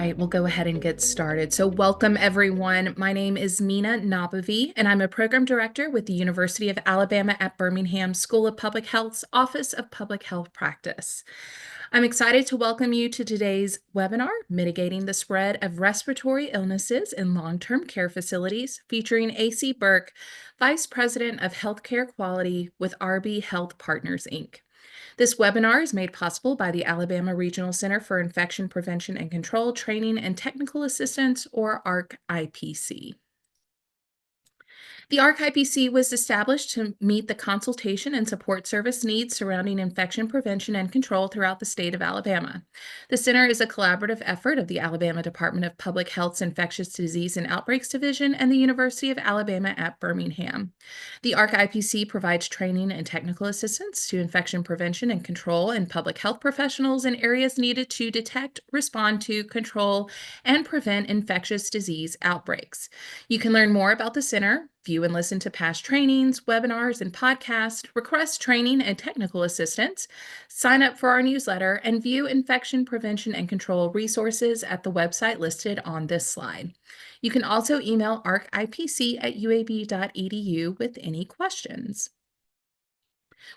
right, we'll go ahead and get started. So welcome everyone. My name is Mina Nabavi, and I'm a program director with the University of Alabama at Birmingham School of Public Health's Office of Public Health Practice. I'm excited to welcome you to today's webinar, Mitigating the Spread of Respiratory Illnesses in Long-Term Care Facilities, featuring AC Burke, Vice President of Healthcare Quality with RB Health Partners, Inc. This webinar is made possible by the Alabama Regional Center for Infection Prevention and Control Training and Technical Assistance, or ARC-IPC. The ARC-IPC was established to meet the consultation and support service needs surrounding infection prevention and control throughout the state of Alabama. The center is a collaborative effort of the Alabama Department of Public Health's Infectious Disease and Outbreaks Division and the University of Alabama at Birmingham. The ARC-IPC provides training and technical assistance to infection prevention and control and public health professionals in areas needed to detect, respond to, control, and prevent infectious disease outbreaks. You can learn more about the center, view and listen to past trainings, webinars, and podcasts, request training and technical assistance, sign up for our newsletter, and view infection prevention and control resources at the website listed on this slide. You can also email arcipc@uab.edu with any questions.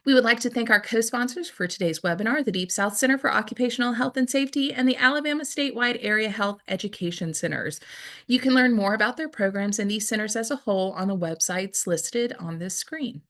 We would like to thank our co-sponsors for today's webinar, the Deep South Center for Occupational Health and Safety and the Alabama Statewide Area Health Education Centers. You can learn more about their programs and these centers as a whole on the websites listed on this screen.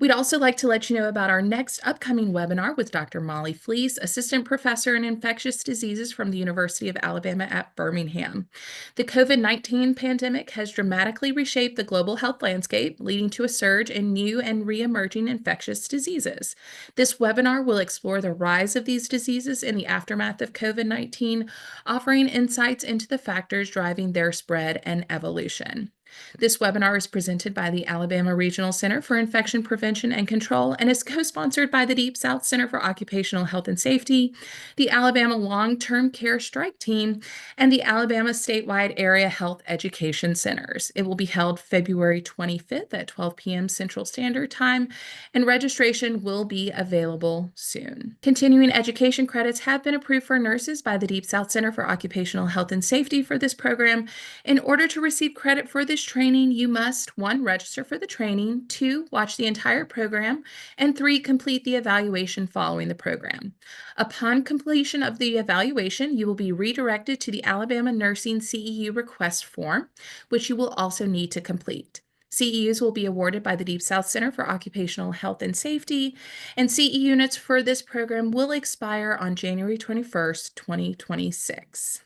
We'd also like to let you know about our next upcoming webinar with Dr. Molly Fleece, Assistant Professor in Infectious Diseases from the University of Alabama at Birmingham. The COVID-19 pandemic has dramatically reshaped the global health landscape, leading to a surge in new and re-emerging infectious diseases. This webinar will explore the rise of these diseases in the aftermath of COVID-19, offering insights into the factors driving their spread and evolution. This webinar is presented by the Alabama Regional Center for Infection Prevention and Control and is co-sponsored by the Deep South Center for Occupational Health and Safety, the Alabama Long-Term Care Strike Team, and the Alabama Statewide Area Health Education Centers. It will be held February 25th at 12 p.m. Central Standard Time, and registration will be available soon. Continuing education credits have been approved for nurses by the Deep South Center for Occupational Health and Safety for this program. In order to receive credit for this training, you must 1. Register for the training, 2. Watch the entire program, and 3. Complete the evaluation following the program. Upon completion of the evaluation, you will be redirected to the Alabama Nursing CEU request form, which you will also need to complete. CEUs will be awarded by the Deep South Center for Occupational Health and Safety, and CE units for this program will expire on January 21st, 2026.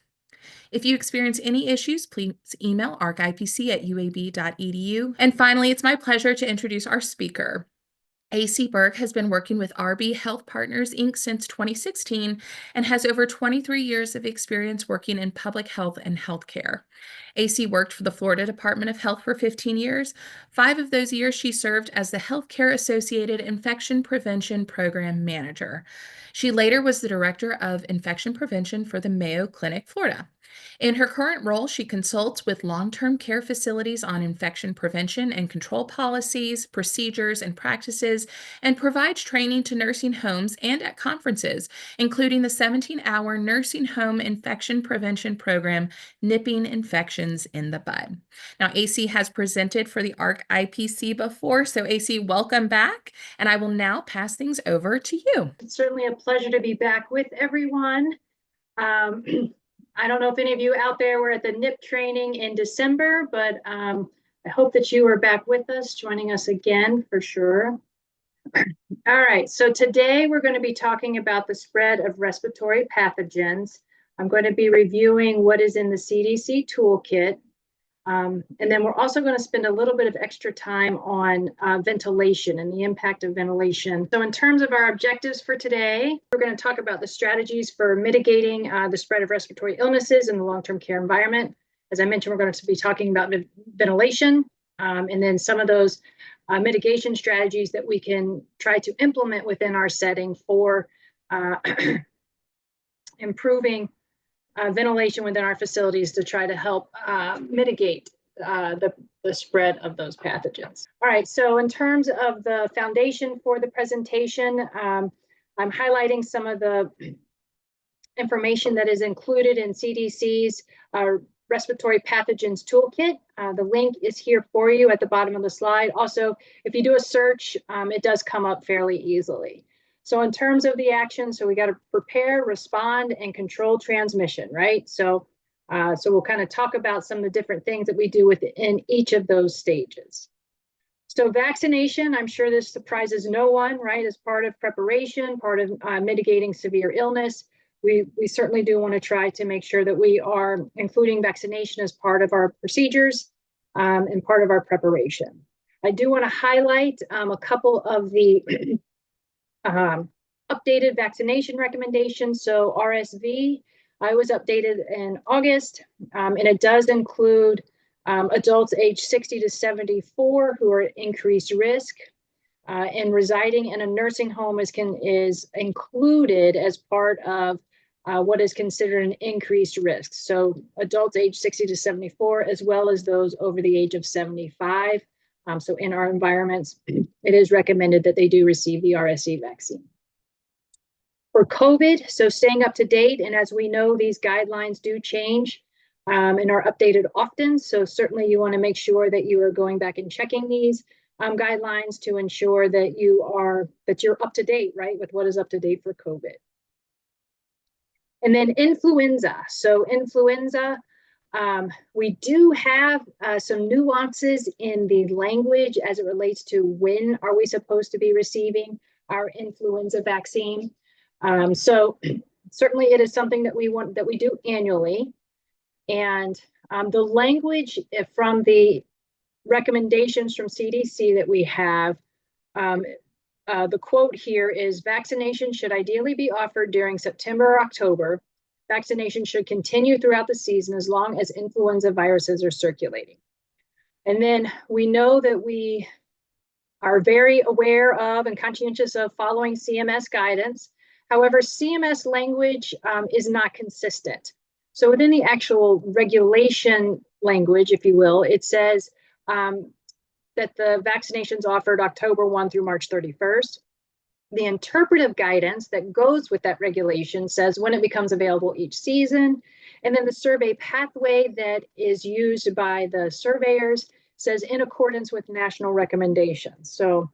If you experience any issues, please email arcipc@uab.edu. And finally, it's my pleasure to introduce our speaker. AC Burke has been working with RB Health Partners, Inc. since 2016 and has over 23 years of experience working in public health and healthcare. AC worked for the Florida Department of Health for 15 years. 5 of those years, she served as the Healthcare Associated Infection Prevention Program Manager. She later was the Director of Infection Prevention for the Mayo Clinic, Florida. In her current role, she consults with long-term care facilities on infection prevention and control policies, procedures, and practices, and provides training to nursing homes and at conferences, including the 17-hour Nursing Home Infection Prevention Program, Nipping Infections in the Bud. Now, AC has presented for the ARC-IPC before, so AC, welcome back, and I will now pass things over to you. It's certainly a pleasure to be back with everyone. I don't know if any of you out there were at the NIP training in December, but I hope that you are back with us, joining us again for sure. All right, so today we're going to be talking about the spread of respiratory pathogens. I'm going to be reviewing what is in the CDC toolkit. And then we're also going to spend a little bit of extra time on ventilation and the impact of ventilation. So in terms of our objectives for today, we're going to talk about the strategies for mitigating the spread of respiratory illnesses in the long-term care environment. As I mentioned, we're going to be talking about ventilation and then some of those mitigation strategies that we can try to implement within our setting for improving ventilation within our facilities to try to help mitigate the spread of those pathogens. All right, so in terms of the foundation for the presentation, I'm highlighting some of the information that is included in CDC's respiratory pathogens toolkit. The link is here for you at the bottom of the slide. Also, if you do a search, it does come up fairly easily. So in terms of the action, so we got to prepare, respond, and control transmission, right? So we'll kind of talk about some of the different things that we do within each of those stages. So vaccination, I'm sure this surprises no one, right? As part of preparation, part of mitigating severe illness, we certainly do want to try to make sure that we are including vaccination as part of our procedures and part of our preparation. I do want to highlight a couple of the updated vaccination recommendations. So RSV, I was updated in August, and it does include adults age 60 to 74 who are at increased risk, and residing in a nursing home is included as part of what is considered an increased risk. So adults age 60 to 74, as well as those over the age of 75. So in our environments, it is recommended that they do receive the RSV vaccine. For COVID, so staying up to date, and as we know, these guidelines do change and are updated often. So certainly you want to make sure that you are going back and checking these guidelines to ensure that you're up to date, right, with what is up to date for COVID. And then influenza. So influenza, we do have some nuances in the language as it relates to when are we supposed to be receiving our influenza vaccine. So certainly it is something that we do annually. And the language from the recommendations from CDC that we have, the quote here is, vaccination should ideally be offered during September or October. Vaccination should continue throughout the season as long as influenza viruses are circulating. And then we know that we are very aware of and conscientious of following CMS guidance. However, CMS language is not consistent. So within the actual regulation language, if you will, it says that the vaccinations offered October 1 through March 31st. The interpretive guidance that goes with that regulation says when it becomes available each season. And then the survey pathway that is used by the surveyors says in accordance with national recommendations. So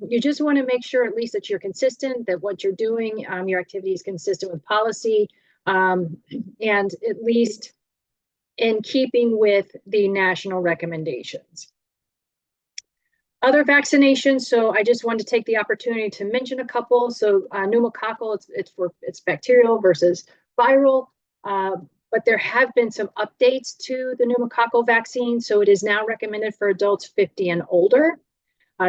you just want to make sure at least that you're consistent, that what you're doing, your activity is consistent with policy, and at least in keeping with the national recommendations. Other vaccinations, so I just wanted to take the opportunity to mention a couple. So pneumococcal, it's bacterial versus viral, but there have been some updates to the pneumococcal vaccine. So it is now recommended for adults 50 and older.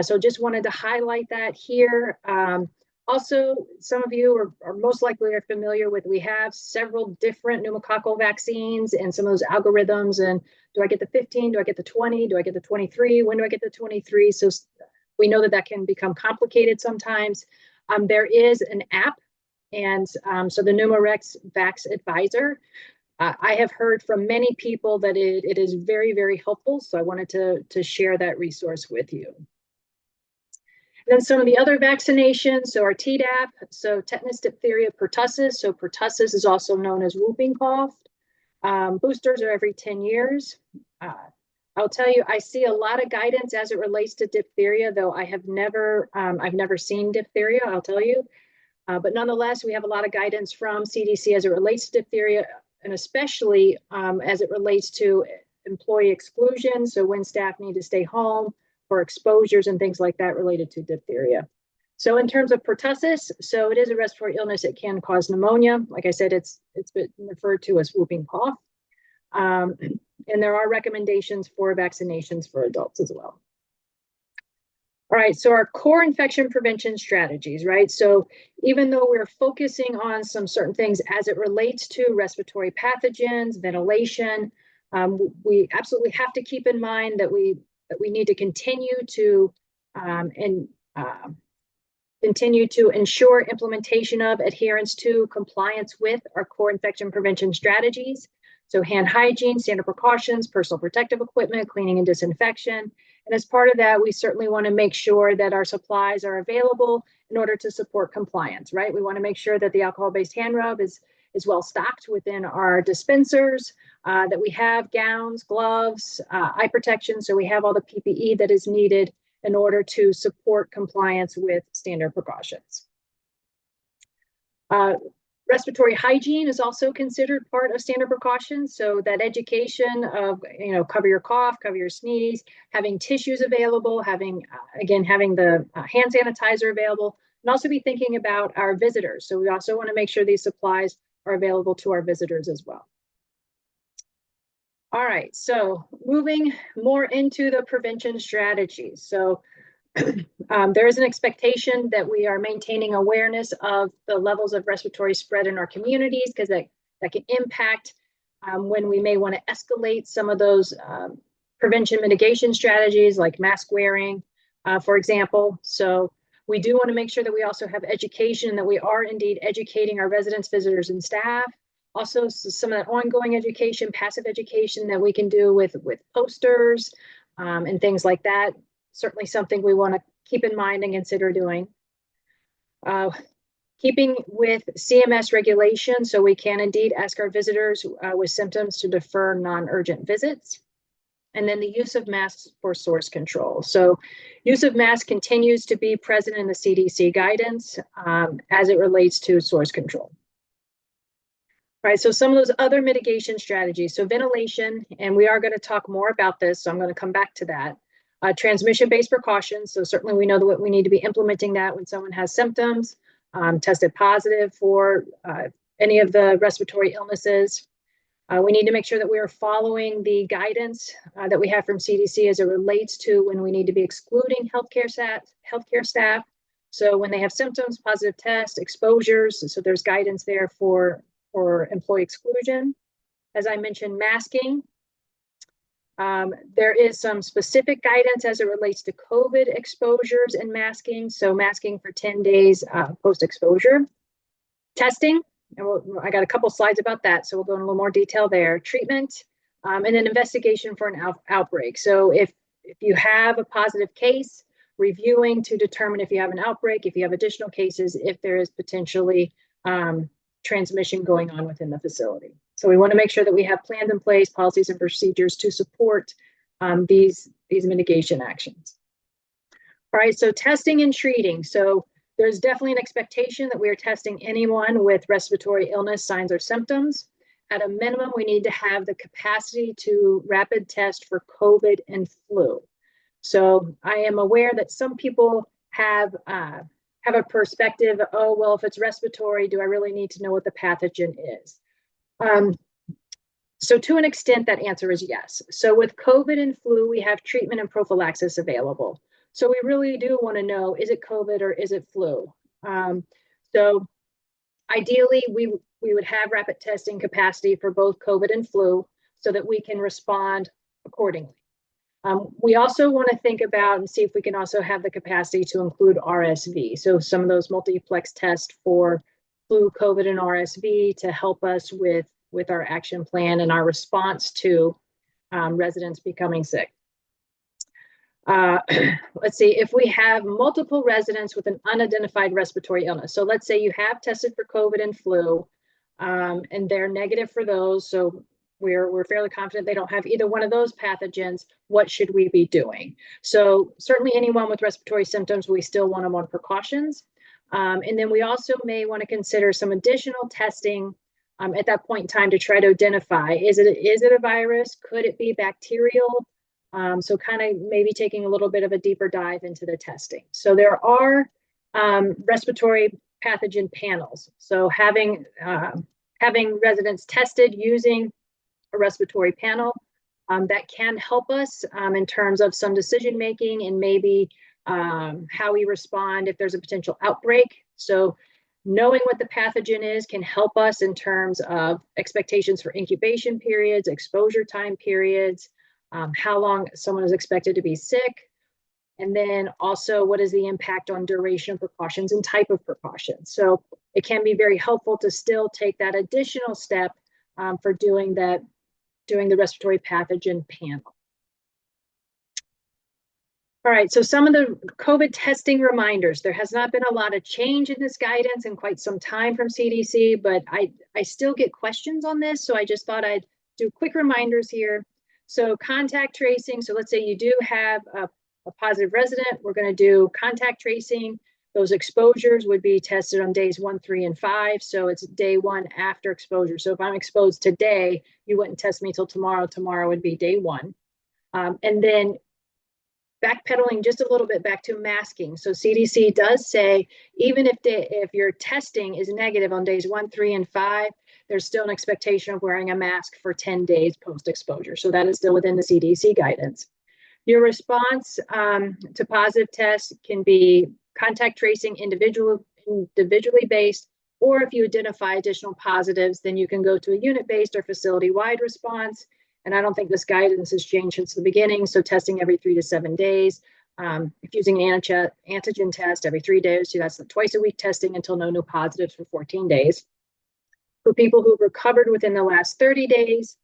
So just wanted to highlight that here. Also, some of you are most likely are familiar with, we have several different pneumococcal vaccines and some of those algorithms. And do I get the 15? Do I get the 20? Do I get the 23? When do I get the 23? So we know that can become complicated sometimes. There is an app, and so the Pneumorex Vax Advisor. I have heard from many people that it is very, very helpful. So I wanted to share that resource with you. Then some of the other vaccinations, so our Tdap, so tetanus, diphtheria, pertussis. So pertussis is also known as whooping cough. Boosters are every 10 years. I'll tell you, I see a lot of guidance as it relates to diphtheria, though I've never seen diphtheria, I'll tell you. But nonetheless, we have a lot of guidance from CDC as it relates to diphtheria, and especially as it relates to employee exclusion. So when staff need to stay home for exposures and things like that related to diphtheria. So in terms of pertussis, so it is a respiratory illness. It can cause pneumonia. Like I said, it's been referred to as whooping cough. And there are recommendations for vaccinations for adults as well. All right, so our core infection prevention strategies, right? So even though we're focusing on some certain things as it relates to respiratory pathogens, ventilation, we absolutely have to keep in mind that we need to continue to ensure implementation of, adherence to, compliance with our core infection prevention strategies. So hand hygiene, standard precautions, personal protective equipment, cleaning and disinfection, And as part of that, we certainly want to make sure that our supplies are available in order to support compliance, right? We want to make sure that the alcohol-based hand rub is well stocked within our dispensers, that we have gowns, gloves, eye protection, so we have all the PPE that is needed in order to support compliance with standard precautions. Respiratory hygiene is also considered part of standard precautions. So that education of, cover your cough, cover your sneeze, having tissues available, having the hand sanitizer available, and also be thinking about our visitors. So we also want to make sure these supplies are available to our visitors as well. All right, so moving more into the prevention strategies. So there is an expectation that we are maintaining awareness of the levels of respiratory spread in our communities, because that can impact when we may want to escalate some of those prevention mitigation strategies like mask wearing, for example. So we do want to make sure that we also have education, that we are indeed educating our residents, visitors, and staff. Also, some of that ongoing education, passive education that we can do with posters and things like that. Certainly something we want to keep in mind and consider doing. Keeping with CMS regulation, so we can indeed ask our visitors with symptoms to defer non-urgent visits. And then the use of masks for source control. So use of masks continues to be present in the CDC guidance as it relates to source control. All right, so some of those other mitigation strategies. So ventilation, and we are going to talk more about this, so I'm going to come back to that. Transmission-based precautions. So certainly we know that we need to be implementing that when someone has symptoms, tested positive for any of the respiratory illnesses. We need to make sure that we are following the guidance that we have from CDC as it relates to when we need to be excluding healthcare staff. So when they have symptoms, positive tests, exposures, so there's guidance there for employee exclusion. As I mentioned, masking. There is some specific guidance as it relates to COVID exposures and masking. So masking for 10 days post-exposure. Testing, and I got a couple slides about that, so we'll go in a little more detail there. Treatment, and then investigation for an outbreak. So if you have a positive case, reviewing to determine if you have an outbreak, if you have additional cases, if there is potentially transmission going on within the facility. So we want to make sure that we have plans in place, policies and procedures to support these mitigation actions. All right, so testing and treating. So there's definitely an expectation that we are testing anyone with respiratory illness, signs, or symptoms. At a minimum, we need to have the capacity to rapid test for COVID and flu. So I am aware that some people have a perspective, oh, well, if it's respiratory, do I really need to know what the pathogen is? So to an extent, that answer is yes. So with COVID and flu, we have treatment and prophylaxis available. So we really do want to know, is it COVID or is it flu? So ideally, we would have rapid testing capacity for both COVID and flu so that we can respond accordingly. We also want to think about and see if we can also have the capacity to include RSV. So some of those multiplex tests for flu, COVID, and RSV to help us with our action plan and our response to residents becoming sick. Let's see, if we have multiple residents with an unidentified respiratory illness. So let's say you have tested for COVID and flu and they're negative for those. So we're fairly confident they don't have either one of those pathogens. What should we be doing? So certainly anyone with respiratory symptoms, we still want them on precautions. And then we also may want to consider some additional testing at that point in time to try to identify, is it a virus? Could it be bacterial? So kind of maybe taking a little bit of a deeper dive into the testing. So there are respiratory pathogen panels. So having residents tested using a respiratory panel that can help us in terms of some decision making and maybe how we respond if there's a potential outbreak. So knowing what the pathogen is can help us in terms of expectations for incubation periods, exposure time periods, how long someone is expected to be sick, and then also what is the impact on duration of precautions and type of precautions. So it can be very helpful to still take that additional step for doing the respiratory pathogen panel. All right, so some of the COVID testing reminders. There has not been a lot of change in this guidance in quite some time from CDC, but I still get questions on this, so I just thought I'd do quick reminders here. So contact tracing, so let's say you do have a positive resident, we're going to do contact tracing. Those exposures would be tested on days 1, 3, and 5, so it's day 1 after exposure. So if I'm exposed today, you wouldn't test me till tomorrow. Tomorrow would be day 1. And then backpedaling just a little bit back to masking. So CDC does say, even if your testing is negative on days 1, 3, and 5, there's still an expectation of wearing a mask for 10 days post-exposure. So that is still within the CDC guidance. Your response to positive tests can be contact tracing individually based, or if you identify additional positives, then you can go to a unit-based or facility-wide response. And I don't think this guidance has changed since the beginning. So testing every 3 to 7 days. If using an antigen test every 3 days, so that's twice a week testing until no new positives for 14 days. For people who've recovered within the last 30 days,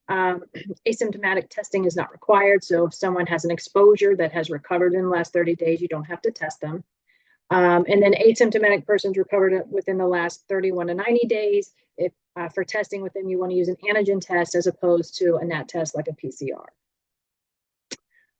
asymptomatic testing is not required. So if someone has an exposure that has recovered in the last 30 days, you don't have to test them. And then asymptomatic persons recovered within the last 31 to 90 days. If for testing with them, you want to use an antigen test as opposed to a NAT test like a PCR.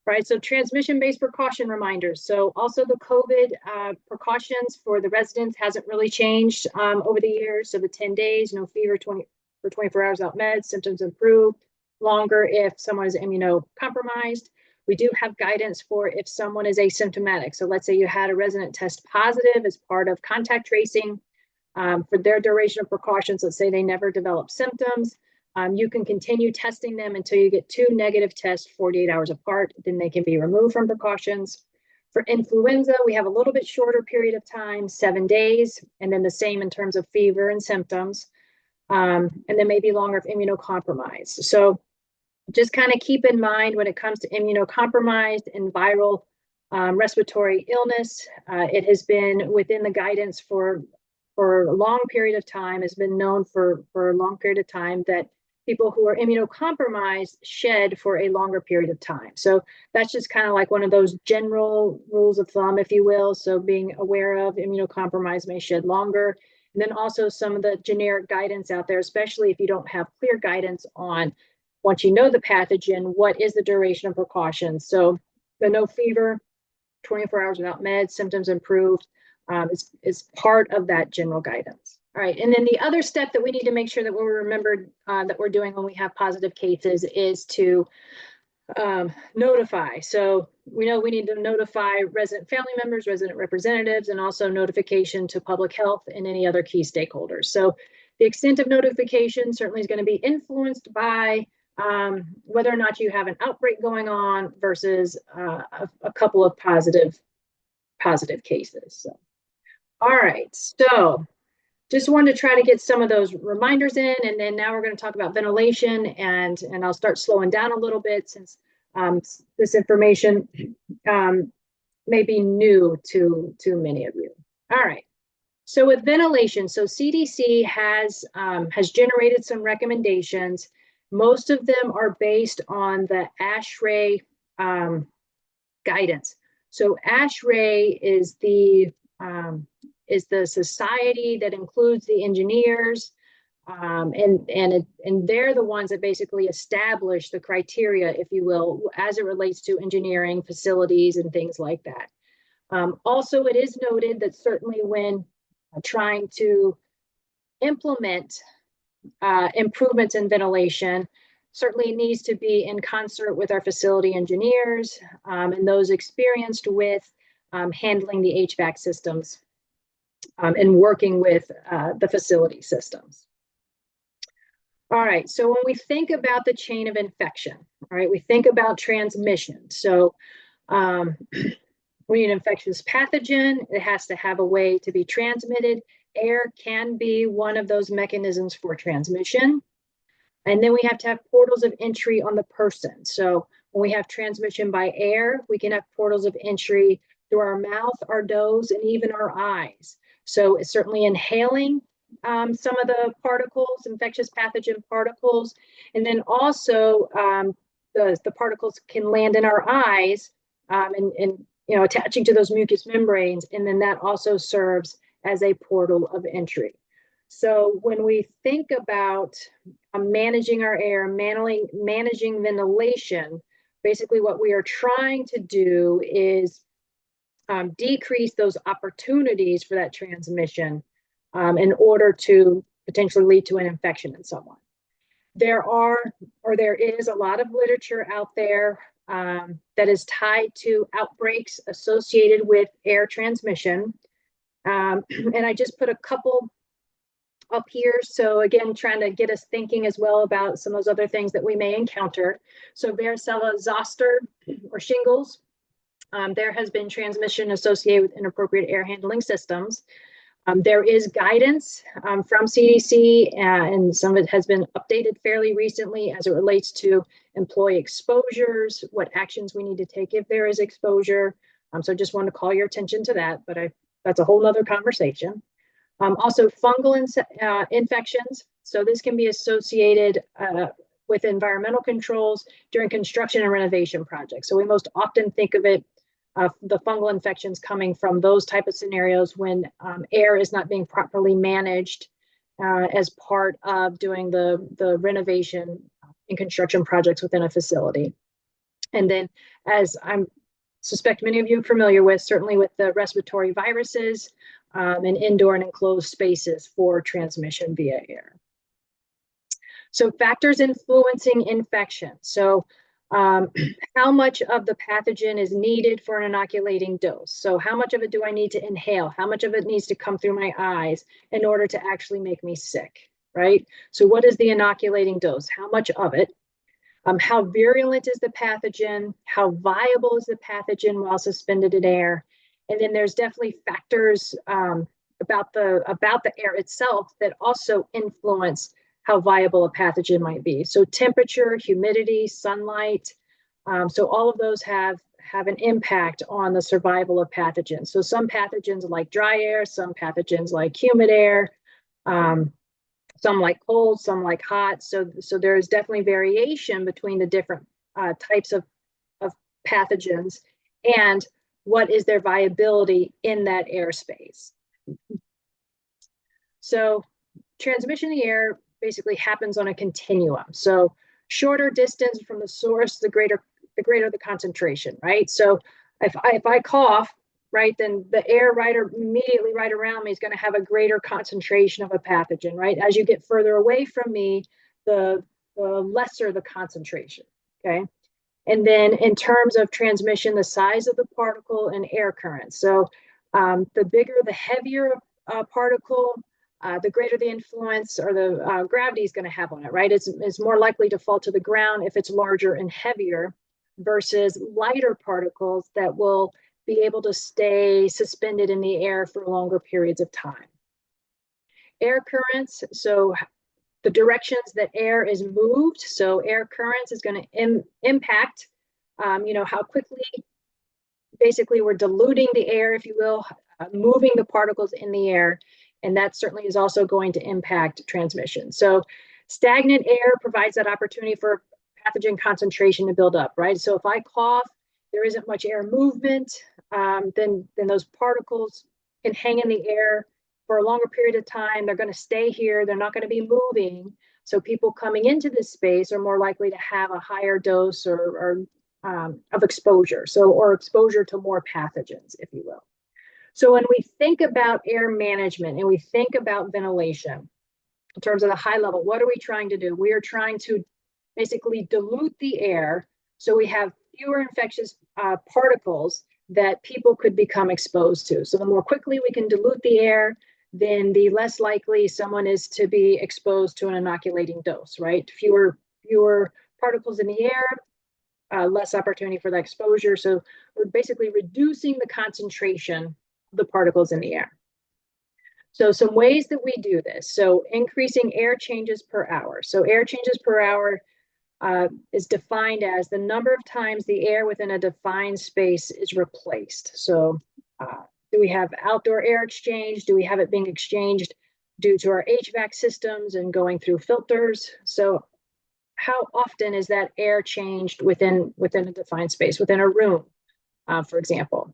Right, so transmission-based precaution reminders. So also the COVID precautions for the residents hasn't really changed over the years. So the 10 days, no fever, 24 hours without meds, symptoms improve. Longer if someone is immunocompromised. We do have guidance for if someone is asymptomatic. So let's say you had a resident test positive as part of contact tracing. For their duration of precautions, let's say they never develop symptoms, you can continue testing them until you get 2 negative tests 48 hours apart, then they can be removed from precautions. For influenza, we have a little bit shorter period of time, 7 days, and then the same in terms of fever and symptoms, and then maybe longer if immunocompromised. So just kind of keep in mind when it comes to immunocompromised and viral respiratory illness, it has been within the guidance for a long period of time, has been known for a long period of time that people who are immunocompromised shed for a longer period of time. So that's just kind of like one of those general rules of thumb, if you will. So being aware of immunocompromised may shed longer. And then also some of the generic guidance out there, especially if you don't have clear guidance on, once you know the pathogen, what is the duration of precautions. So the no fever, 24 hours without meds, symptoms improved, is part of that general guidance. All right, and then the other step that we need to make sure that we're remembered that we're doing when we have positive cases is to notify. So we know we need to notify resident family members, resident representatives, and also notification to public health and any other key stakeholders. So the extent of notification certainly is going to be influenced by whether or not you have an outbreak going on versus a couple of positive cases. So. All right, so just wanted to try to get some of those reminders in, and then now we're going to talk about ventilation, and I'll start slowing down a little bit since this information may be new to many of you. All right, so with ventilation, so CDC has generated some recommendations. Most of them are based on the ASHRAE guidance. So ASHRAE is the society that includes the engineers, and they're the ones that basically establish the criteria, if you will, as it relates to engineering facilities and things like that. Also, it is noted that certainly when trying to implement improvements in ventilation, certainly needs to be in concert with our facility engineers and those experienced with handling the HVAC systems and working with the facility systems. All right, so when we think about the chain of infection, all right, we think about transmission. So we need an infectious pathogen. It has to have a way to be transmitted. Air can be one of those mechanisms for transmission. And then we have to have portals of entry on the person. So when we have transmission by air, we can have portals of entry through our mouth, our nose, and even our eyes. So it's certainly inhaling some of the particles, infectious pathogen particles, and then also the particles can land in our eyes and attaching to those mucous membranes, and then that also serves as a portal of entry. So when we think about managing our air, managing ventilation, basically what we are trying to do is decrease those opportunities for that transmission in order to potentially lead to an infection in someone. There is a lot of literature out there that is tied to outbreaks associated with air transmission. And I just put a couple up here. So again, trying to get us thinking as well about some of those other things that we may encounter. So varicella zoster or shingles, there has been transmission associated with inappropriate air handling systems. There is guidance from CDC, and some of it has been updated fairly recently as it relates to employee exposures, what actions we need to take if there is exposure. So just want to call your attention to that, but that's a whole nother conversation. Also fungal infections. So this can be associated with environmental controls during construction and renovation projects. So we most often think of it, the fungal infections coming from those type of scenarios when air is not being properly managed as part of doing the renovation and construction projects within a facility. And then, as I suspect many of you are familiar with, certainly with the respiratory viruses and indoor and enclosed spaces for transmission via air. So factors influencing infection. So how much of the pathogen is needed for an inoculating dose? So how much of it do I need to inhale? How much of it needs to come through my eyes in order to actually make me sick, right? So what is the inoculating dose? How much of it? How virulent is the pathogen? How viable is the pathogen while suspended in air? And then there's definitely factors about the air itself that also influence how viable a pathogen might be. So temperature, humidity, sunlight. So all of those have an impact on the survival of pathogens. So some pathogens like dry air, some pathogens like humid air, some like cold, some like hot. So there is definitely variation between the different types of pathogens and what is their viability in that airspace. So transmission in the air basically happens on a continuum. So shorter distance from the source, the greater the concentration, right? So if I cough, right, then the air immediately right around me is going to have a greater concentration of a pathogen, right? As you get further away from me, the lesser the concentration, okay? And then in terms of transmission, the size of the particle and air current. So the bigger, the heavier particle, the greater the influence or the gravity is going to have on it, right? It's more likely to fall to the ground if it's larger and heavier versus lighter particles that will be able to stay suspended in the air for longer periods of time. Air currents, so the directions that air is moved. So air currents is going to impact, how quickly basically we're diluting the air, if you will, moving the particles in the air. And that certainly is also going to impact transmission. So stagnant air provides that opportunity for pathogen concentration to build up, right? So if I cough, there isn't much air movement, then those particles can hang in the air for a longer period of time. They're going to stay here. They're not going to be moving. So people coming into this space are more likely to have a higher dose or of exposure. Or exposure to more pathogens, if you will. So when we think about air management and we think about ventilation, in terms of the high level, what are we trying to do? We are trying to basically dilute the air so we have fewer infectious particles that people could become exposed to. So the more quickly we can dilute the air, then the less likely someone is to be exposed to an inoculating dose, right? Fewer particles in the air, less opportunity for the exposure. So we're basically reducing the concentration of the particles in the air. So some ways that we do this. So increasing air changes per hour. So air changes per hour is defined as the number of times the air within a defined space is replaced. So do we have outdoor air exchange? Do we have it being exchanged due to our HVAC systems and going through filters? So how often is that air changed within a defined space, within a room, for example?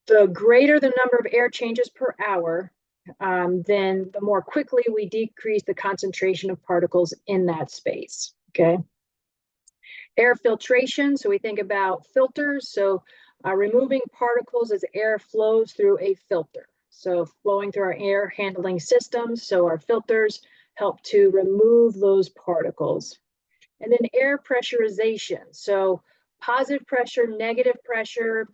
The greater the number of air changes per hour, then the more quickly we decrease the concentration of particles in that space, okay? Air filtration, so we think about filters, so removing particles as air flows through a filter. So flowing through our air handling systems, so our filters help to remove those particles. And then air pressurization, so positive pressure, negative pressure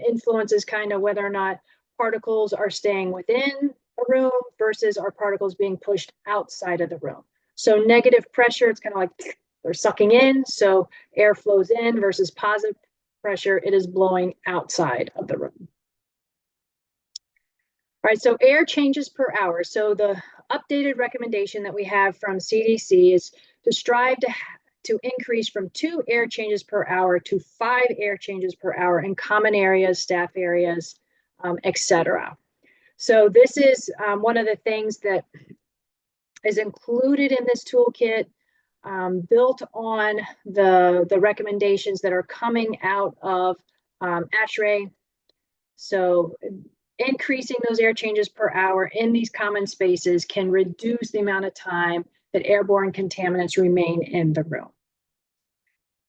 influences kind of whether or not particles are staying within a room versus are particles being pushed outside of the room. So negative pressure, it's kind of like they're sucking in, so air flows in, versus positive pressure, it is blowing outside of the room. All right, so air changes per hour. So the updated recommendation that we have from CDC is to strive to increase from 2 air changes per hour to 5 air changes per hour in common areas, staff areas, etc. So this is one of the things that is included in this toolkit, built on the recommendations that are coming out of ASHRAE. So increasing those air changes per hour in these common spaces can reduce the amount of time that airborne contaminants remain in the room.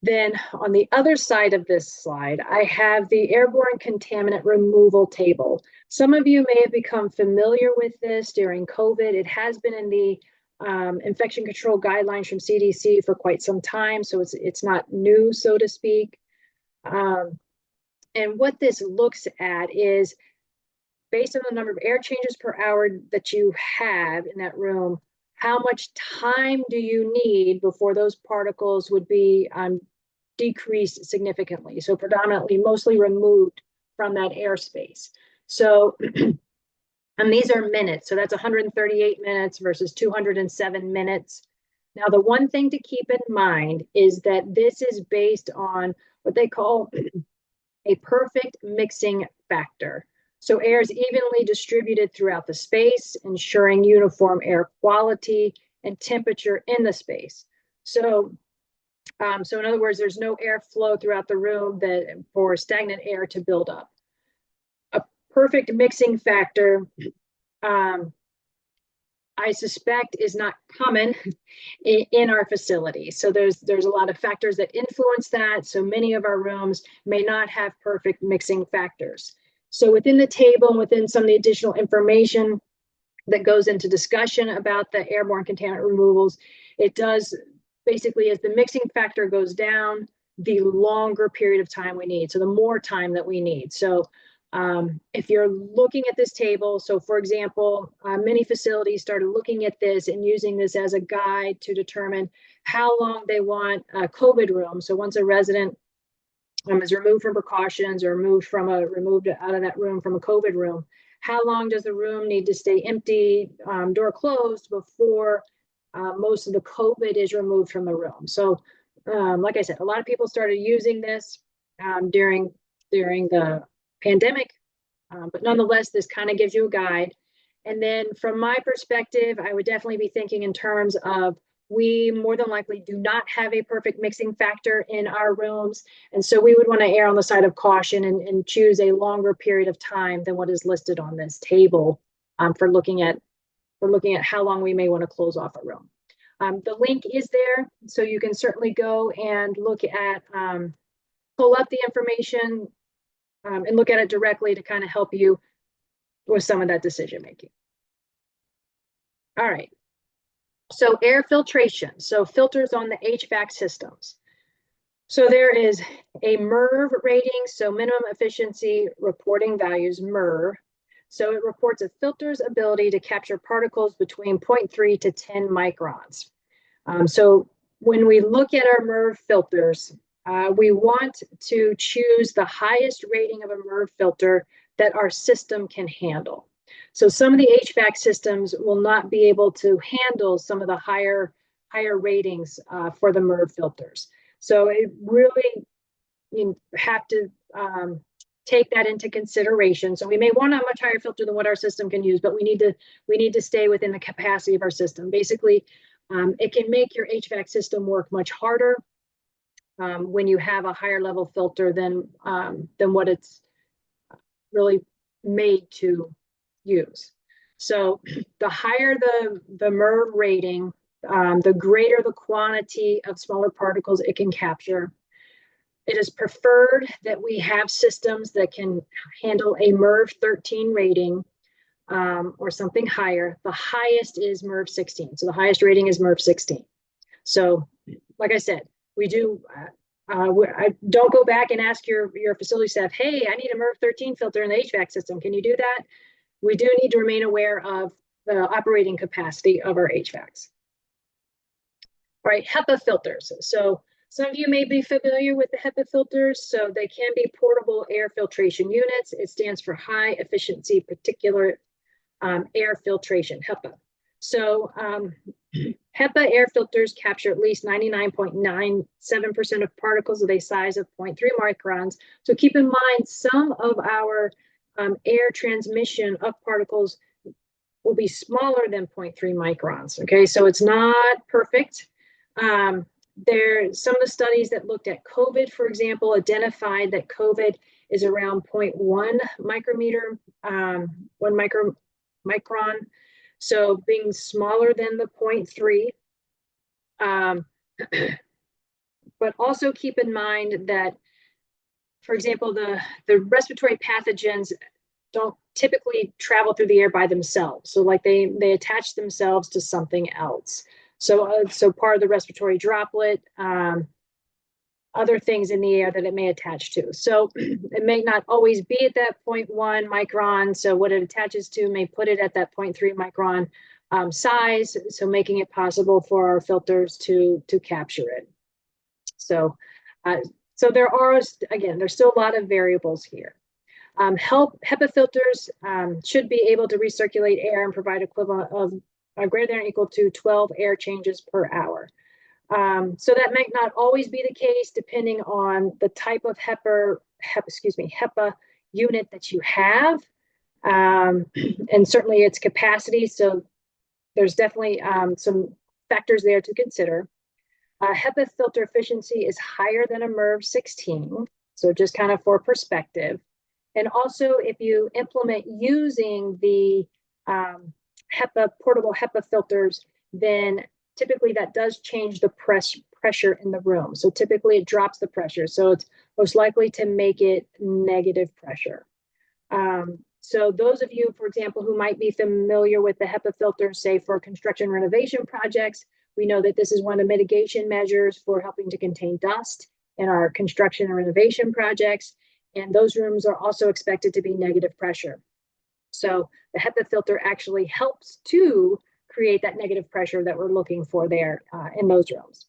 Then on the other side of this slide, I have the airborne contaminant removal table. Some of you may have become familiar with this during COVID. It has been in the infection control guidelines from CDC for quite some time, so it's not new, so to speak. And what this looks at is, based on the number of air changes per hour that you have in that room, how much time do you need before those particles would be decreased significantly? So predominantly, mostly removed from that airspace. So, and these are minutes. So that's 138 minutes versus 207 minutes. Now, the one thing to keep in mind is that this is based on what they call a perfect mixing factor. So air is evenly distributed throughout the space, ensuring uniform air quality and temperature in the space. So in other words, there's no airflow throughout the room for stagnant air to build up. A perfect mixing factor, I suspect, is not common in our facility. So there's a lot of factors that influence that. So many of our rooms may not have perfect mixing factors. So within the table and within some of the additional information that goes into discussion about the airborne contaminant removals, it does basically, as the mixing factor goes down, the longer period of time we need. So the more time that we need. So if you're looking at this table, so for example, many facilities started looking at this and using this as a guide to determine how long they want a COVID room. So once a resident is removed from precautions or removed out of that room from a COVID room, how long does the room need to stay empty, door closed, before most of the COVID is removed from the room? So like I said, a lot of people started using this during the pandemic, but nonetheless, this kind of gives you a guide. And then from my perspective, I would definitely be thinking in terms of, we more than likely do not have a perfect mixing factor in our rooms. And so we would want to err on the side of caution and choose a longer period of time than what is listed on this table for looking at how long we may want to close off a room. The link is there, so you can certainly go and look at, pull up the information and look at it directly to kind of help you with some of that decision making. All right. So air filtration, so filters on the HVAC systems. So there is a MERV rating, so minimum efficiency reporting values, MERV. So it reports a filter's ability to capture particles between 0.3 to 10 microns. So when we look at our MERV filters, we want to choose the highest rating of a MERV filter that our system can handle. So some of the HVAC systems will not be able to handle some of the higher ratings for the MERV filters. So it really, you have to take that into consideration. So we may want a much higher filter than what our system can use, but we need to stay within the capacity of our system. Basically, it can make your HVAC system work much harder when you have a higher level filter than what really made to use. So the higher the MERV rating, the greater the quantity of smaller particles it can capture. It is preferred that we have systems that can handle a MERV 13 rating or something higher. The highest is MERV 16. So the highest rating is MERV 16. So like I said, we do, I don't go back and ask your facility staff, hey, I need a MERV 13 filter in the HVAC system. Can you do that? We do need to remain aware of the operating capacity of our HVACs. All right, HEPA filters. So some of you may be familiar with the HEPA filters. So they can be portable air filtration units. It stands for high efficiency particulate air filtration, HEPA. So HEPA air filters capture at least 99.97% of particles of a size of 0.3 microns. So keep in mind, some of our air transmission of particles will be smaller than 0.3 microns. Okay, so it's not perfect. Some of the studies that looked at COVID, for example, identified that COVID is around 0.1 micrometer, 1 micron. So being smaller than the 0.3. But also keep in mind that, for example, the respiratory pathogens don't typically travel through the air by themselves. So like they attach themselves to something else. So part of the respiratory droplet, other things in the air that it may attach to. So it may not always be at that 0.1 micron. So what it attaches to may put it at that 0.3 micron size. So making it possible for our filters to capture it. So there are, again, there's still a lot of variables here. HEPA filters should be able to recirculate air and provide equivalent of greater than or equal to 12 air changes per hour. So that might not always be the case depending on the type of HEPA unit that you have, and certainly its capacity. So there's definitely some factors there to consider. HEPA filter efficiency is higher than a MERV 16, so just kind of for perspective. And also, if you implement using the portable HEPA filters, then typically that does change the pressure in the room. So typically it drops the pressure. So it's most likely to make it negative pressure. So those of you, for example, who might be familiar with the HEPA filters, say for construction renovation projects, we know that this is one of the mitigation measures for helping to contain dust in our construction and renovation projects. And those rooms are also expected to be negative pressure. So the HEPA filter actually helps to create that negative pressure that we're looking for there in those rooms.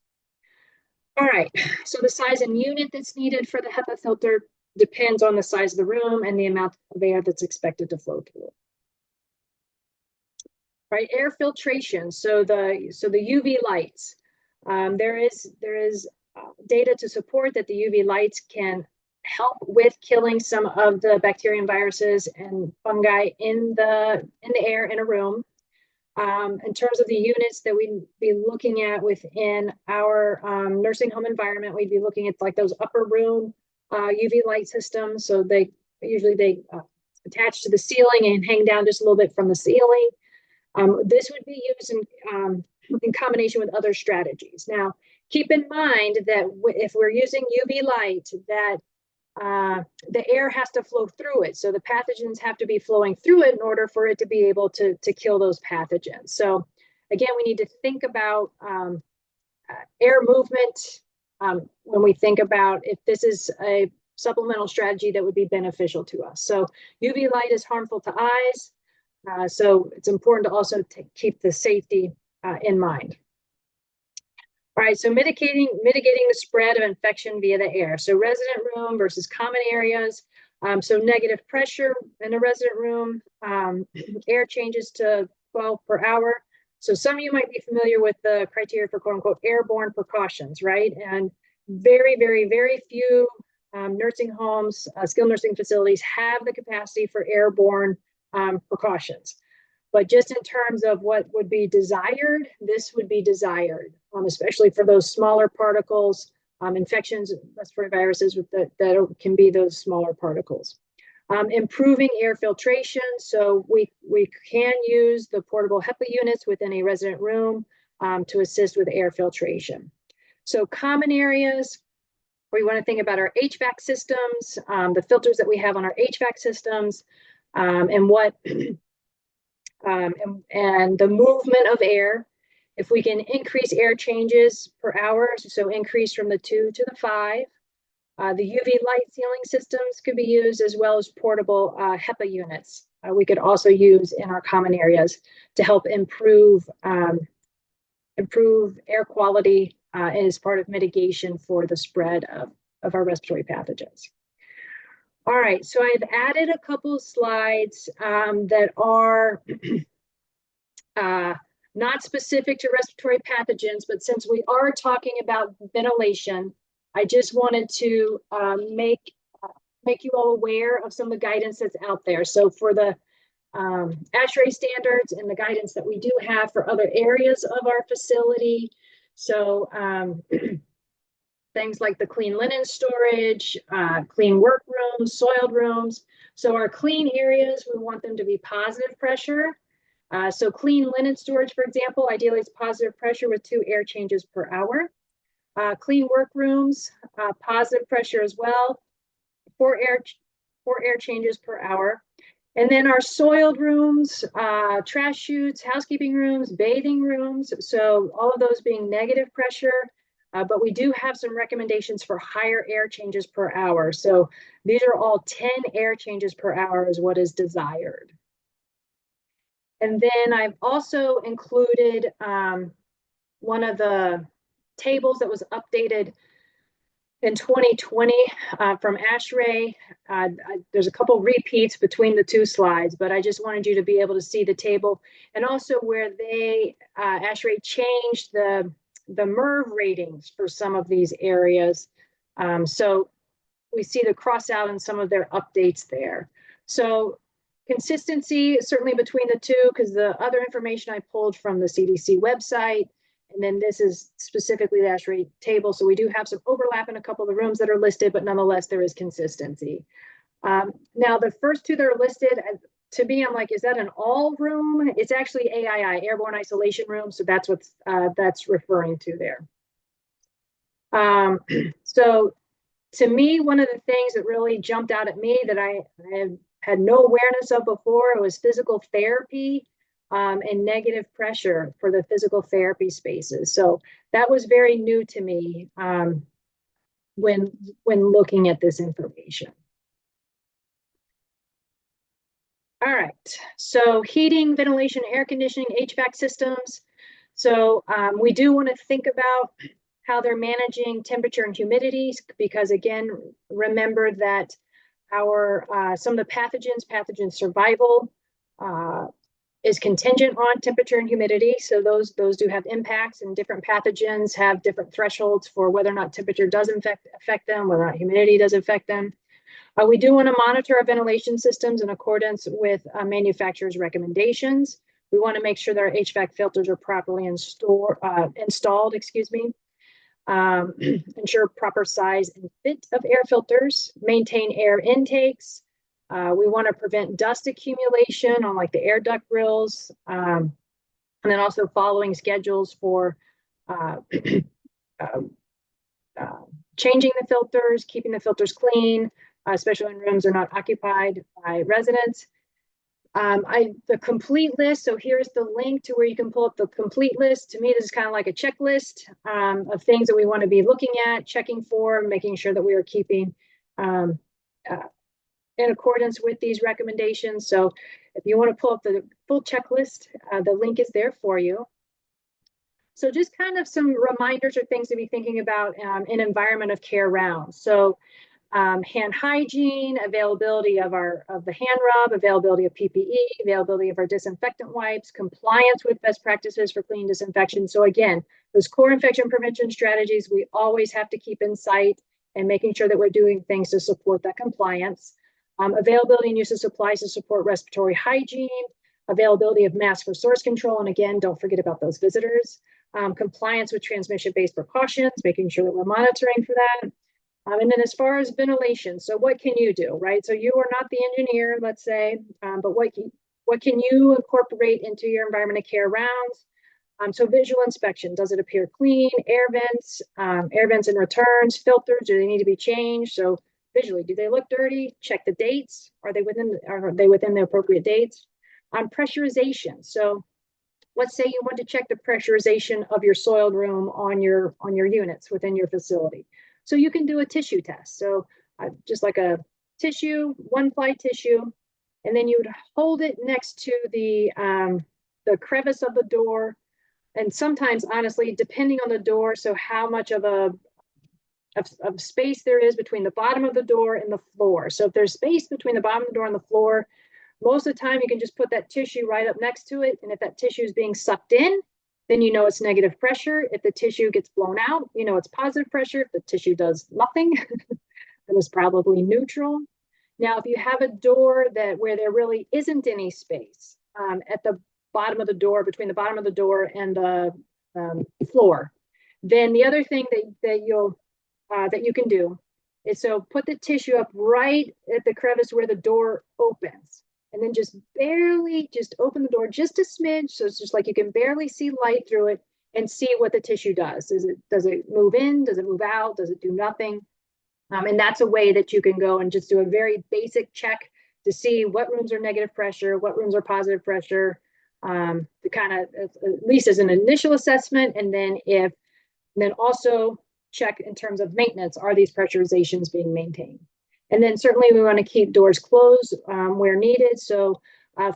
All right, so the size and unit that's needed for the HEPA filter depends on the size of the room and the amount of air that's expected to flow through it. All right, air filtration. So the UV lights. There is data to support that the UV lights can help with killing some of the bacteria and viruses and fungi in the air in a room. In terms of the units that we'd be looking at within our nursing home environment, we'd be looking at like those upper room UV light systems. So they attach to the ceiling and hang down just a little bit from the ceiling. This would be used in combination with other strategies. Now, keep in mind that if we're using UV light, that the air has to flow through it. So the pathogens have to be flowing through it in order for it to be able to kill those pathogens. So again, we need to think about air movement when we think about if this is a supplemental strategy that would be beneficial to us. So UV light is harmful to eyes. So it's important to also keep the safety in mind. All right, so mitigating the spread of infection via the air. So resident room versus common areas. So negative pressure in a resident room, air changes to 12 per hour. So some of you might be familiar with the criteria for quote unquote airborne precautions, right? And very, very, very few nursing homes, skilled nursing facilities have the capacity for airborne precautions. But just in terms of what would be desired, this would be desired, especially for those smaller particles, infections, respiratory viruses that can be those smaller particles. Improving air filtration. So we can use the portable HEPA units within a resident room to assist with air filtration. So common areas, we want to think about our HVAC systems, the filters that we have on our HVAC systems, and what and the movement of air. If we can increase air changes per hour, so increase from the 2 to the 5. The UV light sealing systems could be used, as well as portable HEPA units. We could also use in our common areas to help improve air quality as part of mitigation for the spread of our respiratory pathogens. All right, so I've added a couple slides that are not specific to respiratory pathogens, but since we are talking about ventilation, I just wanted to make you all aware of some of the guidance that's out there. So for the ASHRAE standards and the guidance that we do have for other areas of our facility, so things like the clean linen storage, clean workrooms, soiled rooms. So our clean areas, we want them to be positive pressure. So clean linen storage, for example, ideally it's positive pressure with 2 air changes per hour. Clean workrooms, positive pressure as well, 4 air changes per hour. And then our soiled rooms, trash chutes, housekeeping rooms, bathing rooms. So all of those being negative pressure, but we do have some recommendations for higher air changes per hour. So these are all 10 air changes per hour is what is desired. And then I've also included one of the tables that was updated in 2020 from ASHRAE. There's a couple repeats between the 2 slides, but I just wanted you to be able to see the table, and also where they ASHRAE changed the MERV ratings for some of these areas. So we see the cross out in some of their updates there. So consistency certainly between the 2, because the other information I pulled from the CDC website, and then this is specifically the ASHRAE table. So we do have some overlap in a couple of the rooms that are listed, but nonetheless, there is consistency. Now, the first 2 that are listed, to me, I'm like, is that an all room? It's actually AII, airborne isolation room. So that's what that's referring to there. So to me, one of the things that really jumped out at me that I had no awareness of before was physical therapy and negative pressure for the physical therapy spaces. So that was very new to me when looking at this information. All right, so heating, ventilation, air conditioning, HVAC systems. So we do want to think about how they're managing temperature and humidity, because again, remember that our some of the pathogen survival is contingent on temperature and humidity. So those do have impacts, and different pathogens have different thresholds for whether or not temperature does affect them, whether or not humidity does affect them. We do want to monitor our ventilation systems in accordance with manufacturers' recommendations. We want to make sure that our HVAC filters are properly installed, ensure proper size and fit of air filters, maintain air intakes. We want to prevent dust accumulation on like the air duct grills, and then also following schedules for changing the filters, keeping the filters clean, especially when rooms are not occupied by residents. The complete list, so here's the link to where you can pull up the complete list. To me, this is kind of like a checklist of things that we want to be looking at, checking for, making sure that we are keeping in accordance with these recommendations. So if you want to pull up the full checklist, the link is there for you. So just kind of some reminders or things to be thinking about in environment of care rounds. So hand hygiene, availability of the hand rub, availability of PPE, availability of our disinfectant wipes, compliance with best practices for clean disinfection. So again, those core infection prevention strategies we always have to keep in sight, and making sure that we're doing things to support that compliance. Availability and use of supplies to support respiratory hygiene, availability of masks for source control, and again, don't forget about those visitors. Compliance with transmission-based precautions, making sure that we're monitoring for that. And then as far as ventilation, so what can you do, right? So you are not the engineer, let's say, but what can you incorporate into your environment of care rounds? So visual inspection, does it appear clean? Air vents and returns, filters, do they need to be changed? So visually, do they look dirty? Check the dates. Are they within the appropriate dates? Pressurization. So let's say you want to check the pressurization of your soiled room on your units within your facility. So you can do a tissue test. So just like a tissue, one ply tissue, and then you would hold it next to the crevice of the door. And sometimes, honestly, depending on the door, so how much of space there is between the bottom of the door and the floor. So if there's space between the bottom of the door and the floor, most of the time you can just put that tissue right up next to it. And if that tissue is being sucked in, then you know it's negative pressure. If the tissue gets blown out, you know it's positive pressure. If the tissue does nothing, then it's probably neutral. Now, if you have a door where there really isn't any space at the bottom of the door, between the bottom of the door and the floor, then the other thing that you can do is so put the tissue up right at the crevice where the door opens, and then just barely just open the door just a smidge, so it's just like you can barely see light through it, and see what the tissue does. Does it move in? Does it move out? Does it do nothing? And that's a way that you can go and just do a very basic check to see what rooms are negative pressure, what rooms are positive pressure, to kind of at least as an initial assessment, and then also check in terms of maintenance, are these pressurizations being maintained? And then certainly we want to keep doors closed where needed. So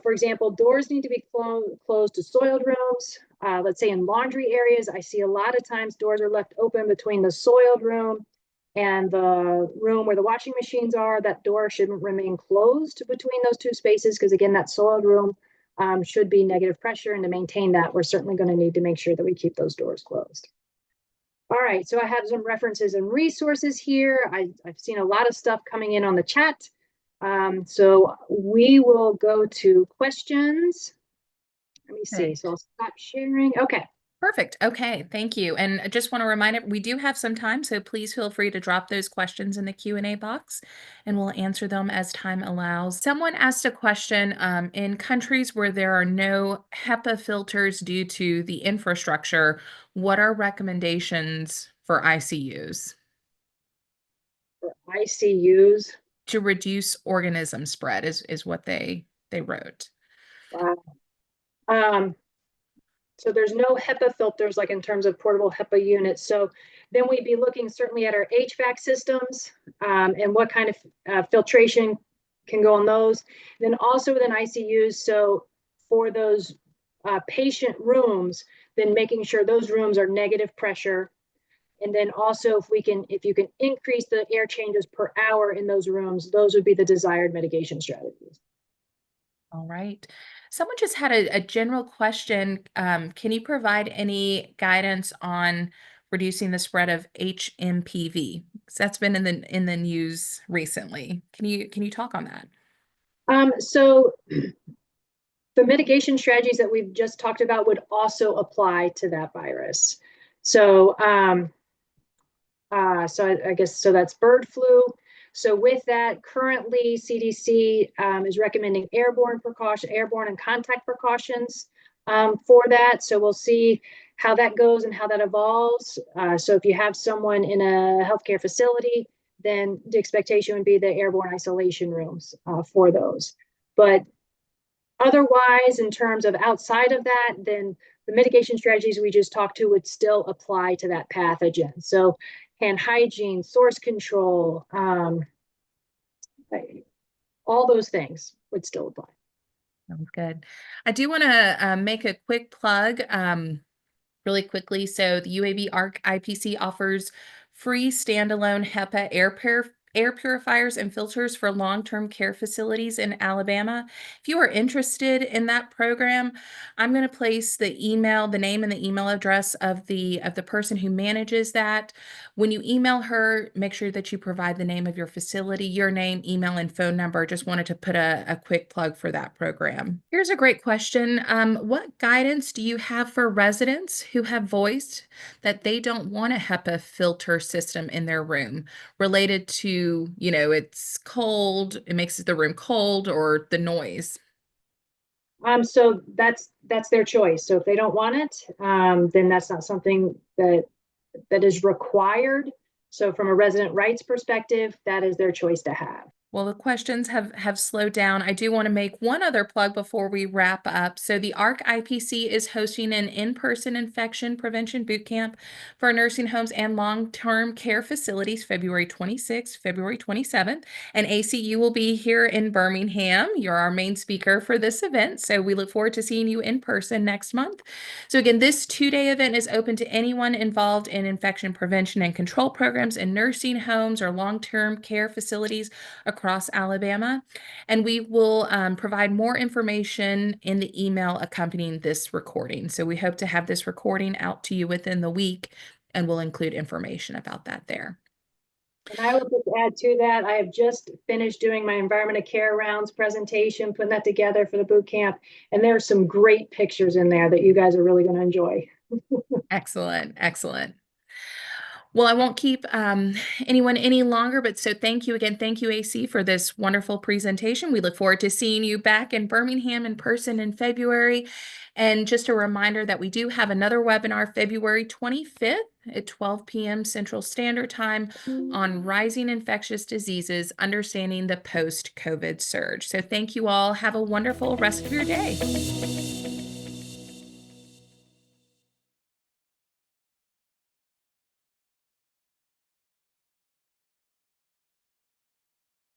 for example, doors need to be closed to soiled rooms. Let's say in laundry areas, I see a lot of times doors are left open between the soiled room and the room where the washing machines are. That door shouldn't remain closed between those two spaces, because again, that soiled room should be negative pressure, and to maintain that, we're certainly going to need to make sure that we keep those doors closed. All right, so I have some references and resources here. I've seen a lot of stuff coming in on the chat. So we will go to questions. Let me see. Okay. So I'll stop sharing. Okay. Perfect. Okay, thank you. And I just want to remind it, we do have some time, so please feel free to drop those questions in the Q&A box, and we'll answer them as time allows. Someone asked a question, in countries where there are no HEPA filters due to the infrastructure, what are recommendations for ICUs For ICUs. to reduce organism spread is what they wrote. Wow. So there's no HEPA filters, like in terms of portable HEPA units. So then we'd be looking certainly at our HVAC systems and what kind of filtration can go on those. Then also within ICUs, so for those patient rooms, then making sure those rooms are negative pressure. And then also if you can increase the air changes per hour in those rooms, those would be the desired mitigation strategies. All right. Someone just had a general question. Can you provide any guidance on reducing the spread of HMPV? 'Cause that's been in the news recently. Can you talk on that? So the mitigation strategies that we've just talked about would also apply to that virus. So, I guess so that's bird flu. So with that, currently CDC is recommending airborne and contact precautions for that. So we'll see how that goes and how that evolves. So if you have someone in a healthcare facility, then the expectation would be the airborne isolation rooms for those. But otherwise, in terms of outside of that, then the mitigation strategies we just talked to would still apply to that pathogen. So hand hygiene, source control, all those things would still apply. Sounds good. I do want to make a quick plug really quickly. So the UAB ARC IPC offers free standalone HEPA air purifiers and filters for long-term care facilities in Alabama. If you are interested in that program, I'm going to place the email, the name and the email address of the person who manages that. When you email her, make sure that you provide the name of your facility, your name, email, and phone number. Just wanted to put a quick plug for that program. Here's a great question. What guidance do you have for residents who have voiced that they don't want a HEPA filter system in their room, related to, it's cold, it makes the room cold, or the noise? So that's their choice. So if they don't want it, then that's not something that is required. So from a resident rights perspective, that is their choice to have. Well, the questions have slowed down. I do want to make one other plug before we wrap up. So the ARC IPC is hosting an in-person infection prevention boot camp for nursing homes and long-term care facilities February 26th, February 27th. And ACU will be here in Birmingham. You're our main speaker for this event. So we look forward to seeing you in person next month. So again, this two-day event is open to anyone involved in infection prevention and control programs in nursing homes or long-term care facilities across Alabama. And we will provide more information in the email accompanying this recording. So we hope to have this recording out to you within the week, and we'll include information about that there. And I will just add to that, I have just finished doing my environment of care rounds presentation, putting that together for the boot camp. And there are some great pictures in there that you guys are really going to enjoy. Excellent, excellent. Well, I won't keep anyone any longer, but so thank you again. Thank you, AC, for this wonderful presentation. We look forward to seeing you back in Birmingham in person in February. And just a reminder that we do have another webinar February 25th at 12 p.m. Central Standard Time on rising infectious diseases, understanding the post-COVID surge. So thank you all. Have a wonderful rest of your day.